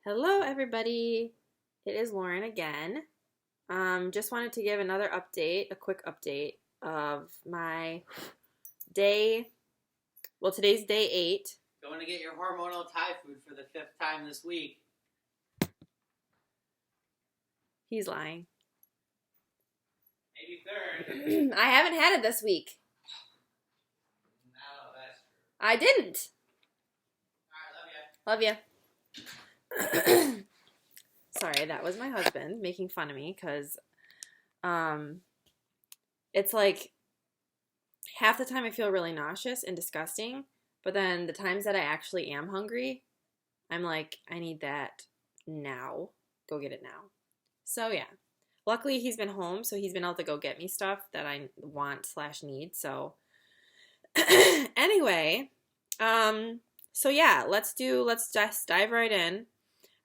Hello, everybody. It is Lauren again. Just wanted to give another update, a quick update of my day. Well, today's day 8. Going to get your hormonal Thai food for the 5th time this week. He's lying. Maybe 3rd. I haven't had it this week. No, that's true. I didn't. Alright, love ya. Love ya. Sorry, that was my husband making fun of me because it's like half the time I feel really nauseous and disgusting, but then the times that I actually am hungry, I'm like, I need that now. Go get it now. So yeah. Luckily he's been home, so he's been able to go get me stuff that I want/need. So anyway, so yeah, let's just dive right in.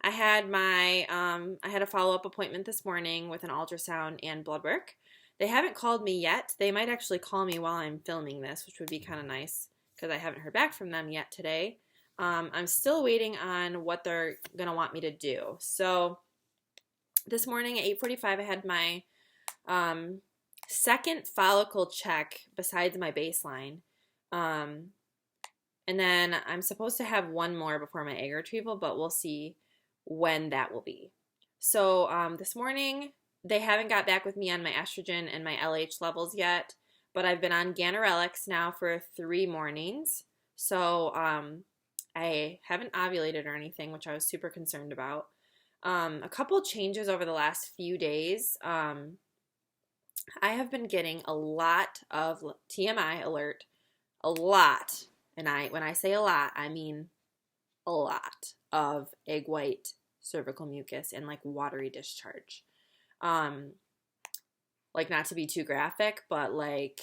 I had a follow-up appointment this morning with an ultrasound and blood work. They haven't called me yet. They might actually call me while I'm filming this, which would be kind of nice because I haven't heard back from them yet today. I'm still waiting on what they're going to want me to do. So this morning at 8:45, I had my second follicle check besides my baseline. And then I'm supposed to have one more before my egg retrieval, but we'll see when that will be. So this morning, they haven't got back with me on my estrogen and my LH levels yet, but I've been on ganirelix now for 3 mornings. So I haven't ovulated or anything, which I was super concerned about. A couple changes over the last few days. I have been getting a lot of TMI alert, a lot. And when I say a lot, I mean a lot of egg white cervical mucus and like watery discharge. Like not to be too graphic, but like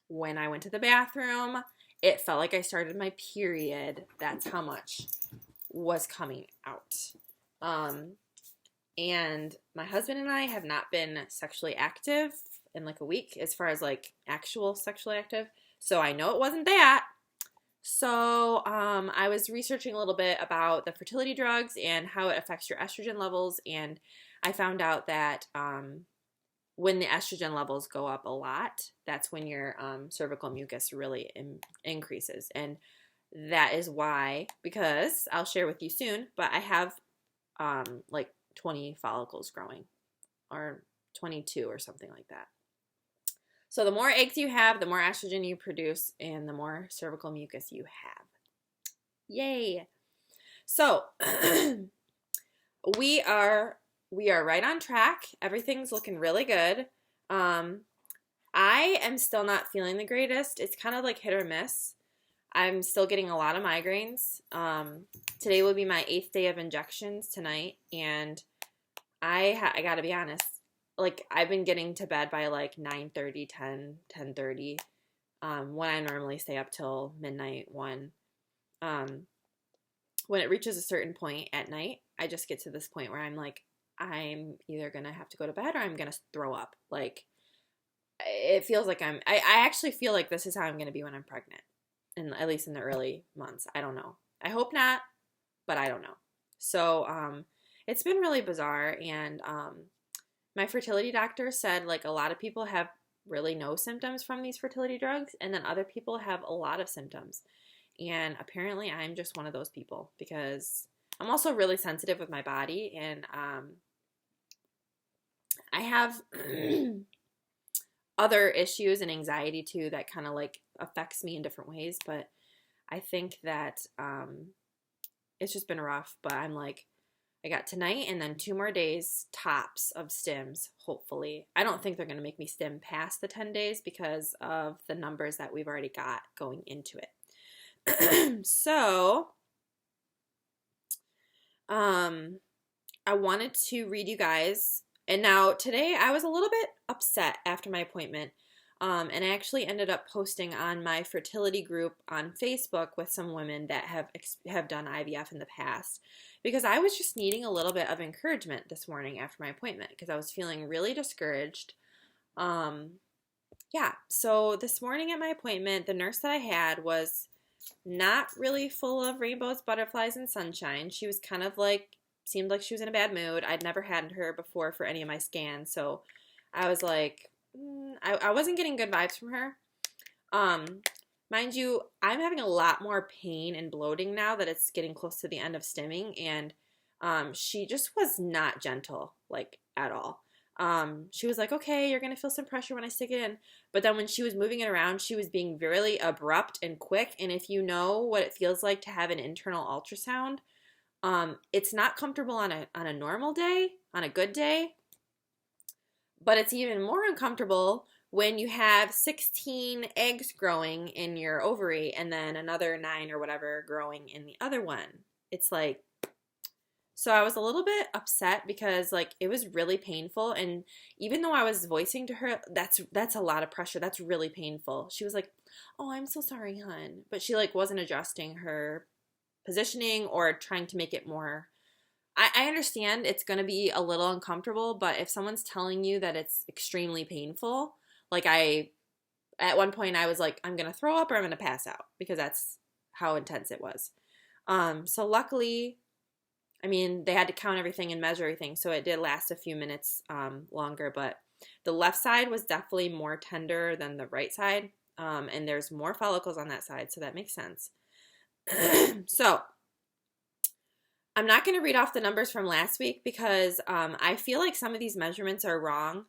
when I went to the bathroom, it felt like I started my period. That's how much was coming out. And my husband and I have not been sexually active in like a week as far as like actual sexually active. So I know it wasn't that. So I was researching a little bit about the fertility drugs and how it affects your estrogen levels, and I found out that when the estrogen levels go up a lot, that's when your cervical mucus really increases, and that is why, because I'll share with you soon, but I have like 20 follicles growing, or 22 or something like that. So the more eggs you have, the more estrogen you produce, and the more cervical mucus you have. Yay! So we are right on track. Everything's looking really good. I am still not feeling the greatest. It's kind of like hit or miss. I'm still getting a lot of migraines. Today will be my 8th day of injections tonight, and I gotta be honest. Like, I've been getting to bed by like 9:30, 10:30, when I normally stay up till midnight, 1. When it reaches a certain point at night, I just get to this point where I'm like, I'm either going to have to go to bed or I'm going to throw up. Like, it feels like I actually feel like this is how I'm going to be when I'm pregnant, and at least in the early months. I don't know. I hope not, but I don't know. So, it's been really bizarre, and my fertility doctor said, like, a lot of people have really no symptoms from these fertility drugs, and then other people have a lot of symptoms. And apparently I'm just one of those people, because I'm also really sensitive with my body, and I have other issues and anxiety too that kind of like affects me in different ways, but I think that it's just been rough. But I'm like, I got tonight and then 2 more days tops of stims, hopefully. I don't think they're going to make me stim past the 10 days because of the numbers that we've already got going into it. So, I wanted to read you guys. And now today I was a little bit upset after my appointment. And I actually ended up posting on my fertility group on Facebook with some women that have done IVF in the past, because I was just needing a little bit of encouragement this morning after my appointment because I was feeling really discouraged. Yeah, so this morning at my appointment, the nurse that I had was not really full of rainbows, butterflies, and sunshine. She was kind of like seemed like she was in a bad mood. I'd never had her before for any of my scans, so I was like, I wasn't getting good vibes from her. Mind you, I'm having a lot more pain and bloating now that it's getting close to the end of stimming, and she just was not gentle, like, at all. She was like, okay, you're going to feel some pressure when I stick it in. But then when she was moving it around, she was being really abrupt and quick. And if you know what it feels like to have an internal ultrasound, it's not comfortable on a normal day, on a good day. But it's even more uncomfortable when you have 16 eggs growing in your ovary and then another 9 or whatever growing in the other one. It's like, so I was a little bit upset because, like, it was really painful, and even though I was voicing to her, that's a lot of pressure, that's really painful. She was like, oh, I'm so sorry, hon. But she, like, wasn't adjusting her positioning or trying to make it more. I understand it's going to be a little uncomfortable, but if someone's telling you that it's extremely painful, like, at one point I was like, I'm going to throw up or I'm going to pass out because that's how intense it was. So luckily, I mean, they had to count everything and measure everything, so it did last a few minutes longer, but the left side was definitely more tender than the right side, and there's more follicles on that side, so that makes sense. So, I'm not going to read off the numbers from last week because I feel like some of these measurements are wrong,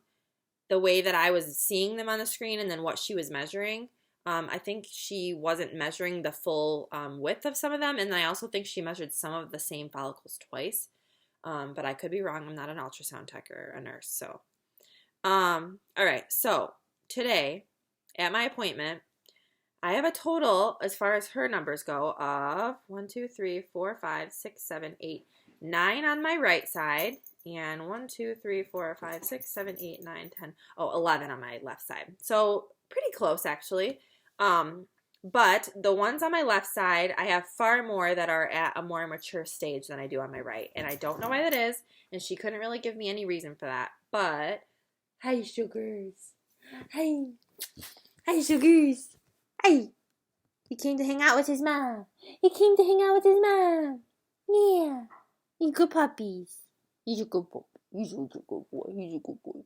the way that I was seeing them on the screen and then what she was measuring. I think she wasn't measuring the full width of some of them, and I also think she measured some of the same follicles twice, but I could be wrong. I'm not an ultrasound tech or a nurse, so. All right, so today at my appointment, I have a total, as far as her numbers go, of 1, 2, 3, 4, 5, 6, 7, 8, 9 on my right side, and 1, 2, 3, 4, 5, 6, 7, 8, 9, 10, 11 on my left side. So pretty close, actually. But the ones on my left side, I have far more that are at a more mature stage than I do on my right. And I don't know why that is, and she couldn't really give me any reason for that. But, hi, sugars. Hi. Hi, sugars. Hi. He came to hang out with his mom. He came to hang out with his mom. Yeah. You good puppies. He's a good puppy. He's a good boy. He's a good boy.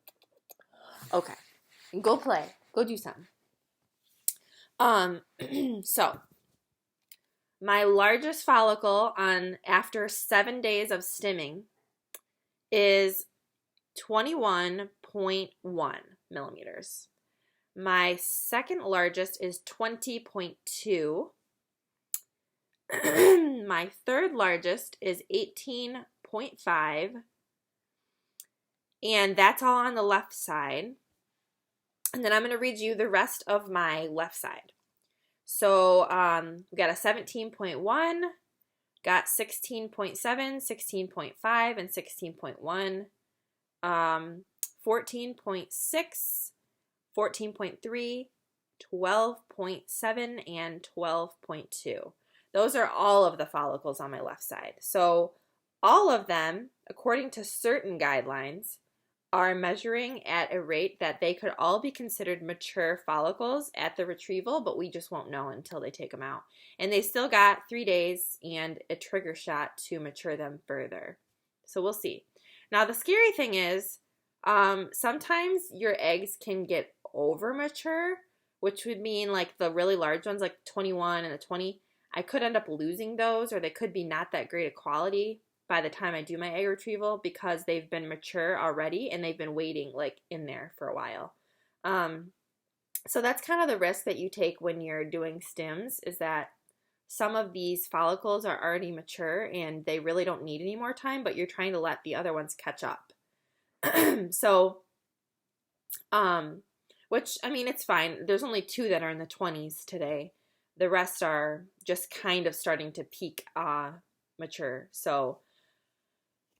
Okay. Go play. Go do something. So my largest follicle on after 7 days of stimming is 21.1 millimeters. My second largest is 20.2. My third largest is 18.5. And that's all on the left side. And then I'm going to read you the rest of my left side. So we got a 17.1, got 16.7, 16.5, and 16.1, 14.6, 14.3, 12.7, and 12.2. Those are all of the follicles on my left side. So all of them, according to certain guidelines, are measuring at a rate that they could all be considered mature follicles at the retrieval, but we just won't know until they take them out. And they still got 3 days and a trigger shot to mature them further. So we'll see. Now the scary thing is, sometimes your eggs can get over mature, which would mean like the really large ones, like 21 and the 20, I could end up losing those, or they could be not that great a quality by the time I do my egg retrieval because they've been mature already and they've been waiting like in there for a while. So that's kind of the risk that you take when you're doing stims, is that some of these follicles are already mature and they really don't need any more time, but you're trying to let the other ones catch up. So, which, I mean, it's fine. There's only 2 that are in the 20s today. The rest are just kind of starting to peak mature. So,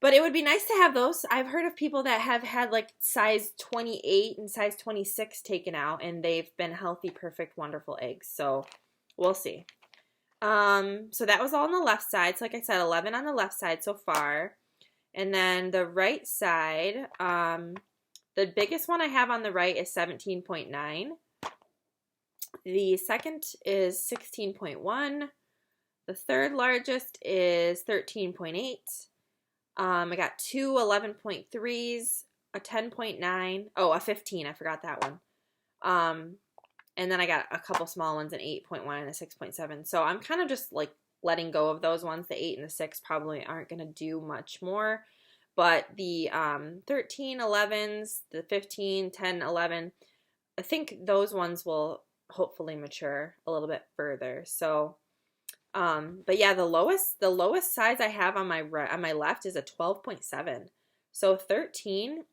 but it would be nice to have those. I've heard of people that have had like size 28 and size 26 taken out, and they've been healthy, perfect, wonderful eggs. So we'll see. So that was all on the left side. So like I said, 11 on the left side so far. And then the right side, the biggest one I have on the right is 17.9. The second is 16.1. The third largest is 13.8. I got two 11.3s, a 10.9, oh, a 15. I forgot that one. And then I got a couple small ones, an 8.1 and a 6.7. So I'm kind of just like letting go of those ones. The 8 and the 6 probably aren't going to do much more. But the 13, 11s, the 15, 10, 11, I think those ones will hopefully mature a little bit further. So, but yeah, the lowest size I have on my left is a 12.7. So 13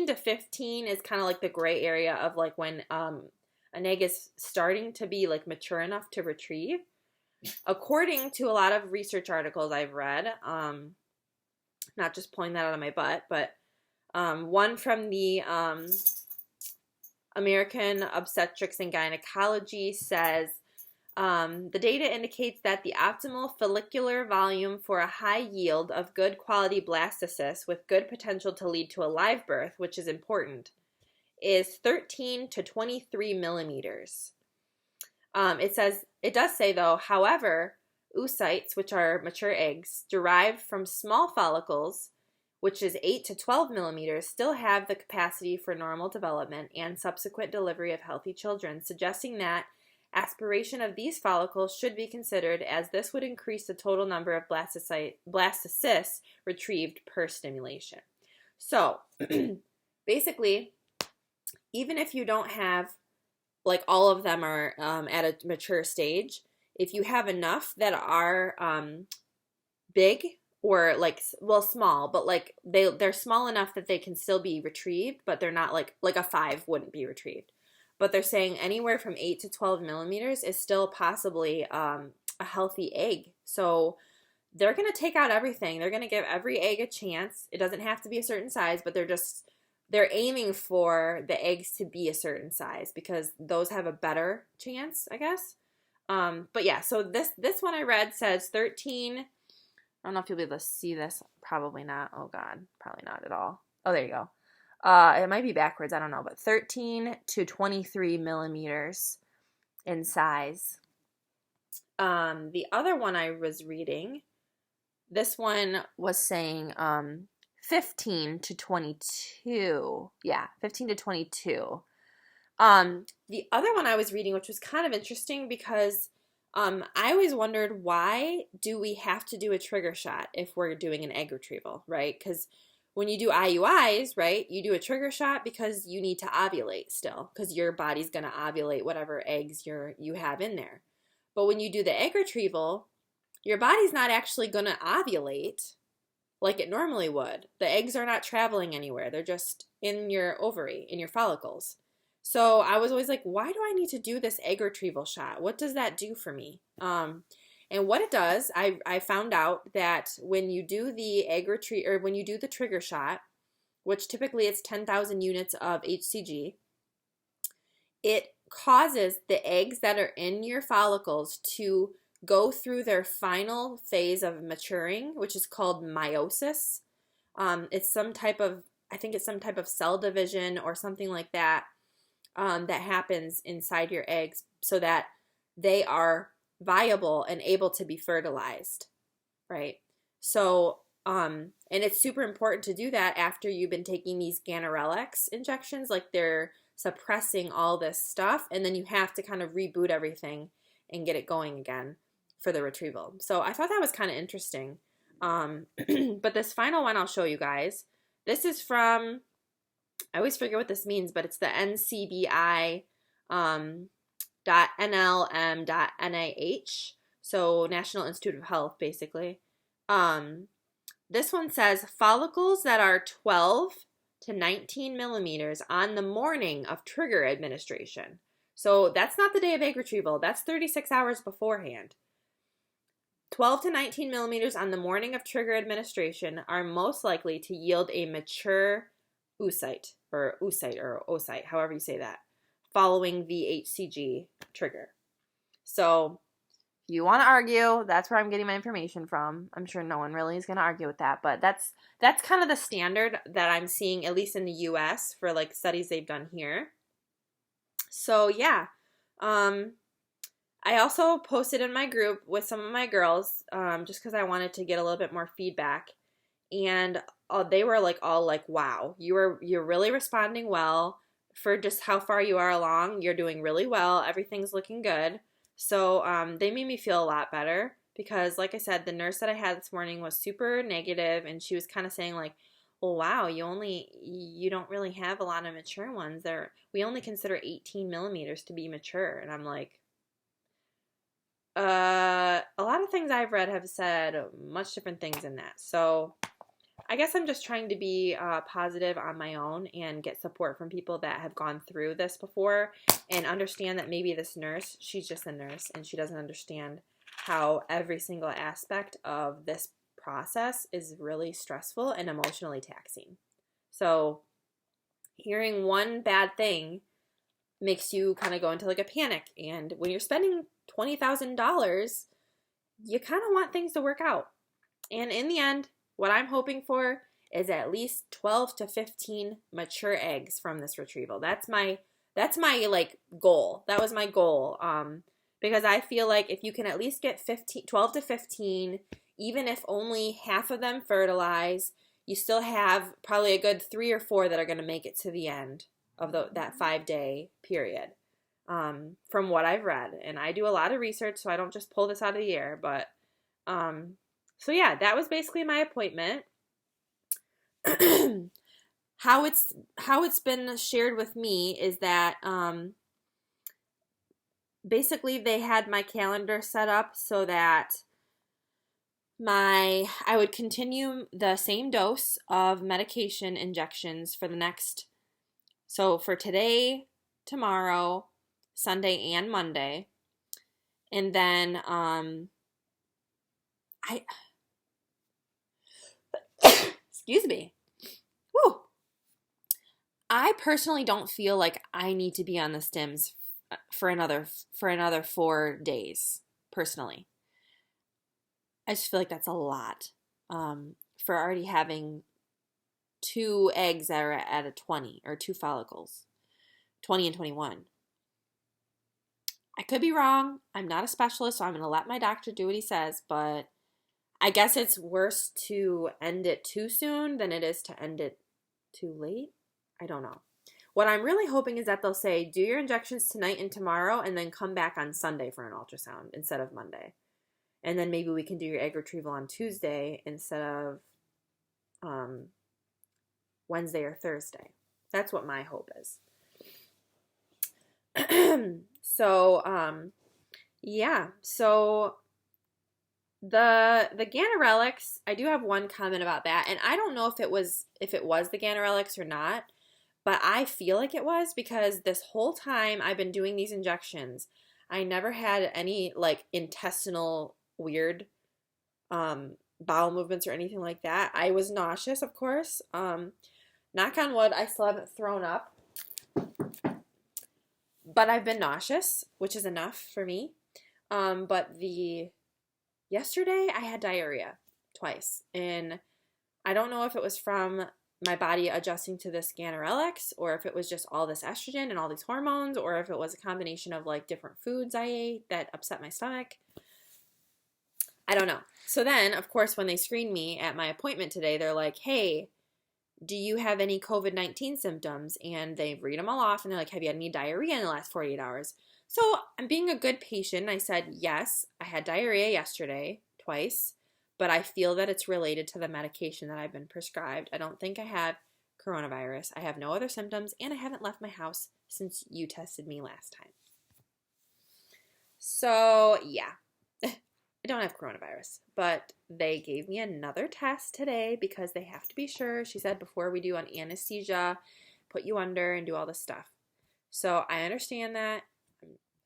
to 15 is kind of like the gray area of like when an egg is starting to be like mature enough to retrieve. According to a lot of research articles I've read, not just pulling that out of my butt, but one from the American Obstetrics and Gynecology says, the data indicates that the optimal follicular volume for a high yield of good quality blastocysts with good potential to lead to a live birth, which is important, is 13 to 23 millimeters. It does say though, however, oocytes, which are mature eggs, derived from small follicles, which is 8 to 12 millimeters, still have the capacity for normal development and subsequent delivery of healthy children, suggesting that aspiration of these follicles should be considered, as this would increase the total number of blastocysts retrieved per stimulation. So, basically, even if you don't have, like all of them are at a mature stage, if you have enough that are big or like, well, small, but like they're small enough that they can still be retrieved, but they're not like a 5 wouldn't be retrieved. But they're saying anywhere from 8 to 12 millimeters is still possibly a healthy egg. So they're going to take out everything. They're going to give every egg a chance. It doesn't have to be a certain size, but they're aiming for the eggs to be a certain size because those have a better chance, I guess. But yeah, so this one I read says 13. I don't know if you'll be able to see this. Probably not. Oh God, probably not at all. Oh, there you go. It might be backwards, I don't know, but 13 to 23 millimeters in size. The other one I was reading, this one was saying 15 to 22. Yeah, 15 to 22. The other one I was reading, which was kind of interesting because I always wondered, why do we have to do a trigger shot if we're doing an egg retrieval, right? Because when you do IUIs, right, you do a trigger shot because you need to ovulate still, because your body's going to ovulate whatever eggs you have in there. But when you do the egg retrieval, your body's not actually going to ovulate like it normally would. The eggs are not traveling anywhere. They're just in your ovary, in your follicles. So I was always like, why do I need to do this egg retrieval shot? What does that do for me? And what it does, I found out that when you do the when you do the trigger shot, which typically it's 10,000 units of HCG, it causes the eggs that are in your follicles to go through their final phase of maturing, which is called meiosis. It's some type of cell division or something like that, that happens inside your eggs so that they are viable and able to be fertilized, right? So, and it's super important to do that after you've been taking these ganirelix injections, like they're suppressing all this stuff, and then you have to kind of reboot everything and get it going again for the retrieval. So I thought that was kind of interesting. But this final one I'll show you guys. This is from, I always forget what this means, but it's the NCBI .nlm.nih, so National Institute of Health, basically. This one says follicles that are 12 to 19 millimeters on the morning of trigger administration. So that's not the day of egg retrieval. That's 36 hours beforehand. 12 to 19 millimeters on the morning of trigger administration are most likely to yield a mature oocyte, however you say that, following the HCG trigger. So if you want to argue, that's where I'm getting my information from. I'm sure no one really is going to argue with that, but that's kind of the standard that I'm seeing, at least in the US, for like studies they've done here. So yeah, I I also posted in my group with some of my girls, just because I wanted to get a little bit more feedback, and they were like all like, "Wow, you're really responding well for just how far you are along. You're doing really well. Everything's looking good." So they made me feel a lot better because, like I said, the nurse that I had this morning was super negative, and she was kind of saying like, "Well, wow, you don't really have a lot of mature ones. We only consider 18 millimeters to be mature," and I'm like. A lot of things I've read have said much different things in that. So I guess I'm just trying to be positive on my own and get support from people that have gone through this before and understand that maybe this nurse, she's just a nurse and she doesn't understand how every single aspect of this process is really stressful and emotionally taxing. So hearing one bad thing makes you kind of go into like a panic. And when you're spending $20,000, you kind of want things to work out. And in the end, what I'm hoping for is at least 12 to 15 mature eggs from this retrieval. That's my like goal. That was my goal. Because I feel like if you can at least get 12 to 15, even if only half of them fertilize, you still have probably a good 3 or 4 that are going to make it to the end of that 5-day period, from what I've read. And I do a lot of research, so I don't just pull this out of the air. But, so yeah, that was basically my appointment. How it's been shared with me is that, basically they had my calendar set up so that I would continue the same dose of medication injections for the next. So for today, tomorrow, Sunday, and Monday. And then excuse me. Whew. I personally don't feel like I need to be on the stims for another 4 days, personally. I just feel like that's a lot for already having 2 eggs that are at a 20, or 2 follicles, 20 and 21. I could be wrong. I'm not a specialist, so I'm going to let my doctor do what he says, but I guess it's worse to end it too soon than it is to end it too late. I don't know. What I'm really hoping is that they'll say, do your injections tonight and tomorrow, and then come back on Sunday for an ultrasound instead of Monday. And then maybe we can do your egg retrieval on Tuesday instead of Wednesday or Thursday. That's what my hope is. So, yeah. So the Ganirelix, I do have one comment about that, and I don't know if it was the Ganirelix or not, but I feel like it was, because this whole time I've been doing these injections, I never had any like intestinal weird bowel movements or anything like that. I was nauseous, of course. Knock on wood, I still haven't thrown up. But I've been nauseous, which is enough for me. But yesterday I had diarrhea twice. And I don't know if it was from my body adjusting to this Ganirelix, or if it was just all this estrogen and all these hormones, or if it was a combination of like different foods I ate that upset my stomach. I don't know. So then, of course, when they screened me at my appointment today, they're like, hey, do you have any COVID-19 symptoms? And they read them all off, and they're like, have you had any diarrhea in the last 48 hours? So I'm being a good patient. I said, yes, I had diarrhea yesterday, twice, but I feel that it's related to the medication that I've been prescribed. I don't think I have coronavirus. I have no other symptoms, and I haven't left my house since you tested me last time. So, yeah. I don't have coronavirus, but they gave me another test today because they have to be sure. She said before we do an anesthesia, put you under and do all this stuff. So I understand that.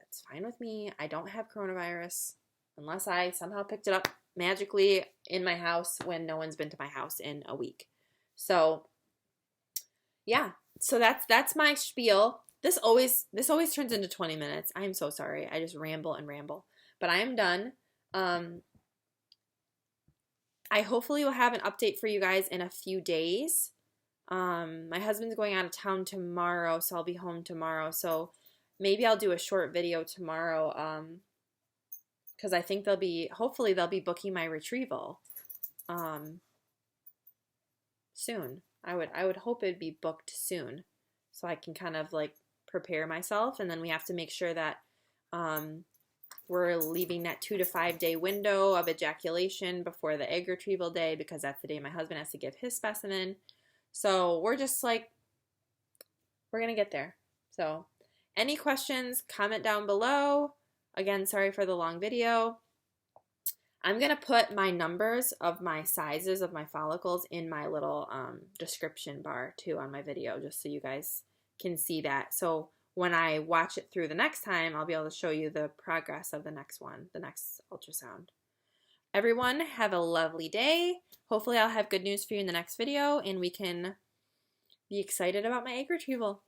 That's fine with me. I don't have coronavirus unless I somehow picked it up magically in my house when no one's been to my house in a week. So yeah, so that's my spiel. This always turns into 20 minutes. I'm so sorry. I just ramble and ramble, but I am done. I hopefully will have an update for you guys in a few days. My husband's going out of town tomorrow, so I'll be home tomorrow. So maybe I'll do a short video tomorrow, because I think hopefully they'll be booking my retrieval soon. I would hope it'd be booked soon, so I can kind of like prepare myself. And then we have to make sure that we're leaving that 2 to 5 day window of ejaculation before the egg retrieval day, because that's the day my husband has to give his specimen. So we're just like, we're gonna get there. So any questions, comment down below. Again, sorry for the long video. I'm going to put my numbers of my sizes of my follicles in my little description bar too on my video, just so you guys can see that. So when I watch it through the next time, I'll be able to show you the progress of the next one, the next ultrasound. Everyone, have a lovely day. Hopefully I'll have good news for you in the next video, and we can be excited about my egg retrieval.